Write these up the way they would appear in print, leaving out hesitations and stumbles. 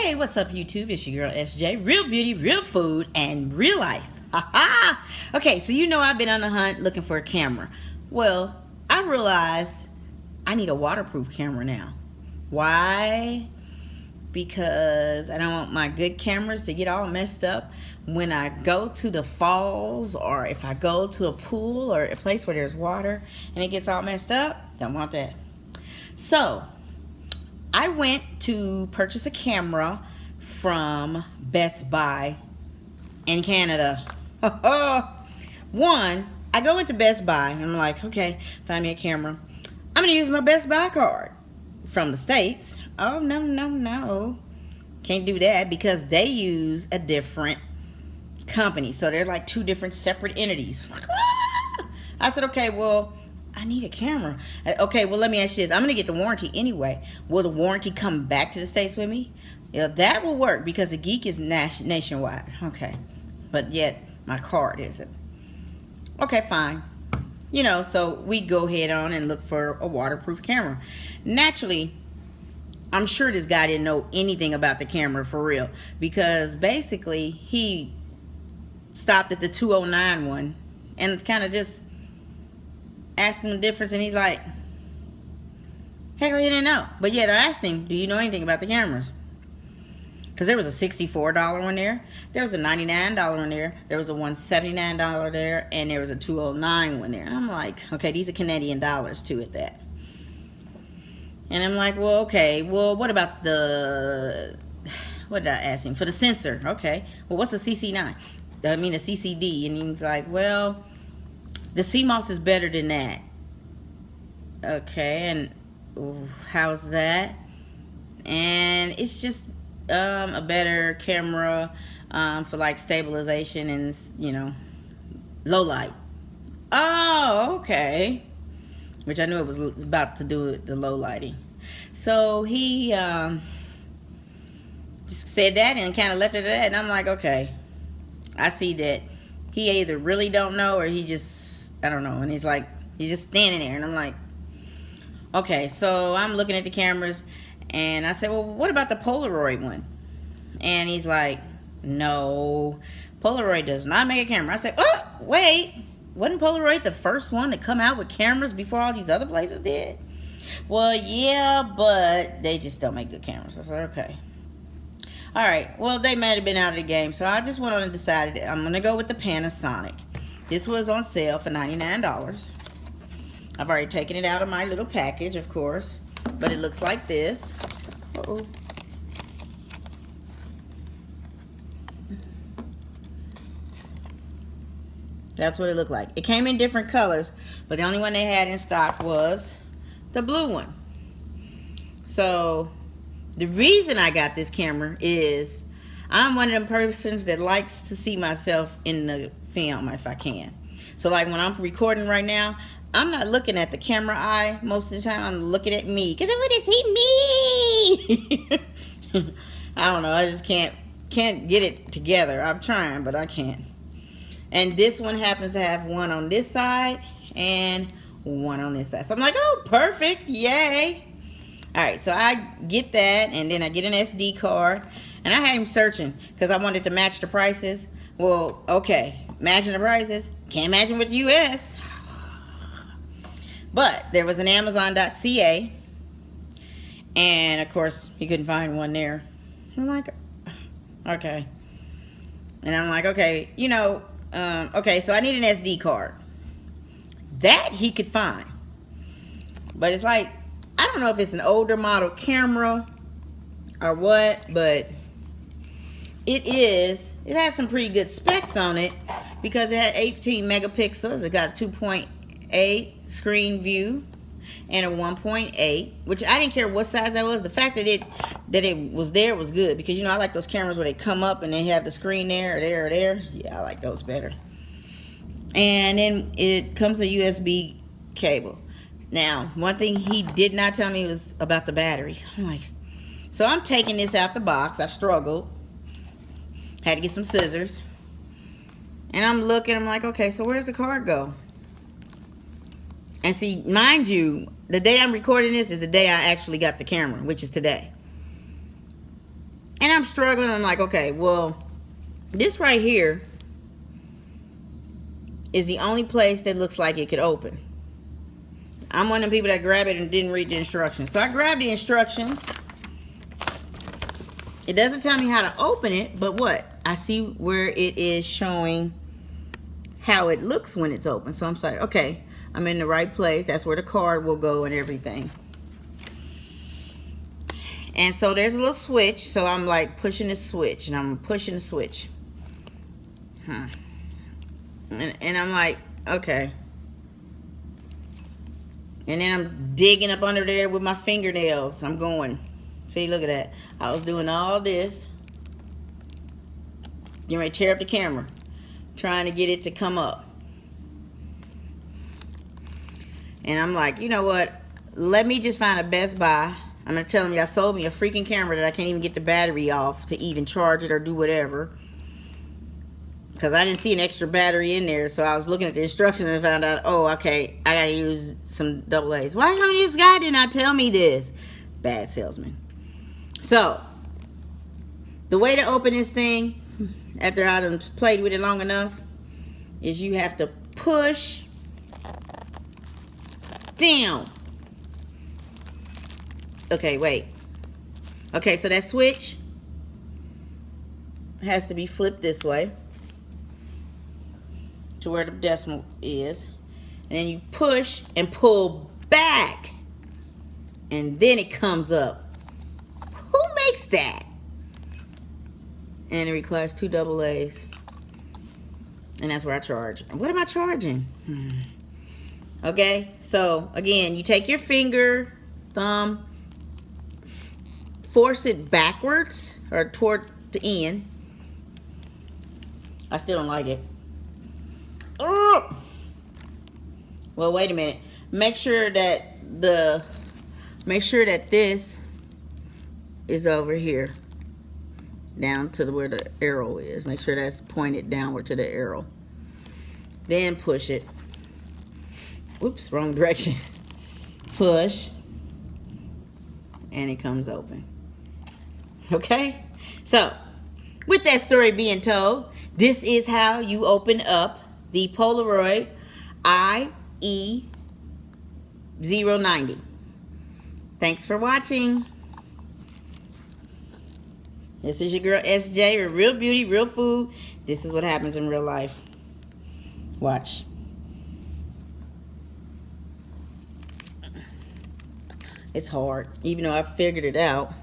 Hey, what's up, YouTube? It's your girl SJ. Real beauty, real food, and real life. Ha-ha! Okay, so you know I've been on the hunt looking for a camera. Well, I realized I need a waterproof camera now. Why? Because I don't want my good cameras to get all messed up when I go to the falls, or if I go to a pool or a place where there's water and it gets all messed up. Don't want that. So I went to purchase a camera from Best Buy in Canada. One, I go into Best Buy and I'm like, okay, find me a camera. I'm gonna use my Best Buy card from the States. Oh, no. Can't do that because they use a different company. So they're like two different separate entities. I said, okay, well, I need a camera. Okay, well, let me ask you this. I'm going to get the warranty anyway. Will the warranty come back to the States with me? Yeah, that will work because the Geek is nationwide. Okay, but yet my card isn't. Okay, fine. You know, so we go ahead on and look for a waterproof camera. Naturally, I'm sure this guy didn't know anything about the camera for real, because basically he stopped at the 209 one and kind of just asked him the difference, and he's like, heck, he didn't know. But yet I asked him, do you know anything about the cameras? Because there was a $64 one there, there was a $99 one there, there was a $179 there, and there was a $209 one there. And I'm like, okay, these are Canadian dollars too at that. And I'm like, well, okay, well, what about the, what did I ask him? For the sensor, okay. Well, what's a CC9? I mean, a CCD. And he's like, well, the CMOS is better than that. Okay, and how's that? And it's just a better camera for like stabilization and, you know, low light. Oh, okay. Which I knew it was about to do with the low lighting. So he just said that and kind of left it at that. And I'm like, okay, I see that he either really don't know or he just, I don't know. And he's like, he's just standing there. And I'm like, okay. So I'm looking at the cameras and I said, well, what about the Polaroid one? And he's like, no, Polaroid does not make a camera. I said, oh, wait. Wasn't Polaroid the first one to come out with cameras before all these other places did? Well, yeah, but they just don't make good cameras. I said, okay. All right, well, they might have been out of the game, so I just went on and decided I'm going to go with the Panasonic. This was on sale for $99. I've already taken it out of my little package, of course, but it looks like this. Uh-oh. That's what it looked like. It came in different colors, but the only one they had in stock was the blue one. So the reason I got this camera is I'm one of them persons that likes to see myself in the film if I can. So like when I'm recording right now, I'm not looking at the camera eye most of the time. I'm looking at me because I want to see me. I don't know. I just can't get it together. I'm trying, but I can't. And this one happens to have one on this side and one on this side. So I'm like, oh, perfect. Yay. All right, so I get that, and then I get an SD card. And I had him searching because I wanted to match the prices. Well, okay, matching the prices. Can't match them with US. But there was an Amazon.ca. And, of course, he couldn't find one there. I'm like, okay. And I'm like, okay, you know, okay, so I need an SD card. That he could find. But it's like, I don't know if it's an older model camera or what, but it has some pretty good specs on it because it had 18 megapixels. It got a 2.8 screen view and a 1.8, which I didn't care what size that was. The fact that it was there was good because, you know, I like those cameras where they come up and they have the screen there or there or there. Yeah, I like those better. And then it comes with a USB cable. Now, one thing he did not tell me was about the battery. I'm like, so I'm taking this out the box. I struggled. Had to get some scissors. And I'm looking, I'm like, okay, so where's the card go? And see, mind you, the day I'm recording this is the day I actually got the camera, which is today. And I'm struggling. I'm like, okay, well, this right here is the only place that looks like it could open. I'm one of the people that grab it and didn't read the instructions. So I grabbed the instructions. It doesn't tell me how to open it, but what? I see where it is showing how it looks when it's open. So I'm like, okay, I'm in the right place. That's where the card will go and everything. And so there's a little switch. So I'm like pushing the switch, and I'm pushing the switch. And I'm like, okay. And then I'm digging up under there with my fingernails. I'm going. See, look at that. I was doing all this. Getting ready to tear up the camera. Trying to get it to come up. And I'm like, you know what? Let me just find a Best Buy. I'm going to tell them y'all sold me a freaking camera that I can't even get the battery off to even charge it or do whatever. Because I didn't see an extra battery in there. So I was looking at the instructions and found out, oh, okay, I got to use some AA's. Why come this guy did not tell me this? Bad salesman. So, the way to open this thing, after I done played with it long enough, is you have to push down. Okay, wait. Okay, so that switch has to be flipped this way to where the decimal is, and then you push and pull back, and then it comes up. Who makes that? And it requires 2 AA's, and that's where I charge. What am I charging? Okay, so again, you take your finger, thumb, force it backwards or toward the end. I still don't like it. Oh! Well, wait a minute. Make sure that this is over here, down to where the arrow is. Make sure that's pointed downward to the arrow. Then push it. Oops, wrong direction. Push, and it comes open. Okay? So, with that story being told, this is how you open up the Polaroid IE090. Thanks for watching. This is your girl SJ with Real Beauty, Real Food. This is what happens in real life. Watch. It's hard, even though I figured it out.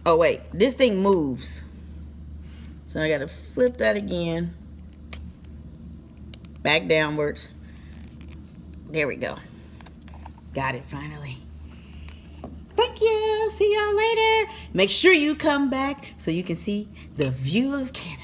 Oh wait, this thing moves. So I gotta flip that again. Back downwards. There we go. Got it finally. Thank you. See y'all later. Make sure you come back so you can see the view of Canada.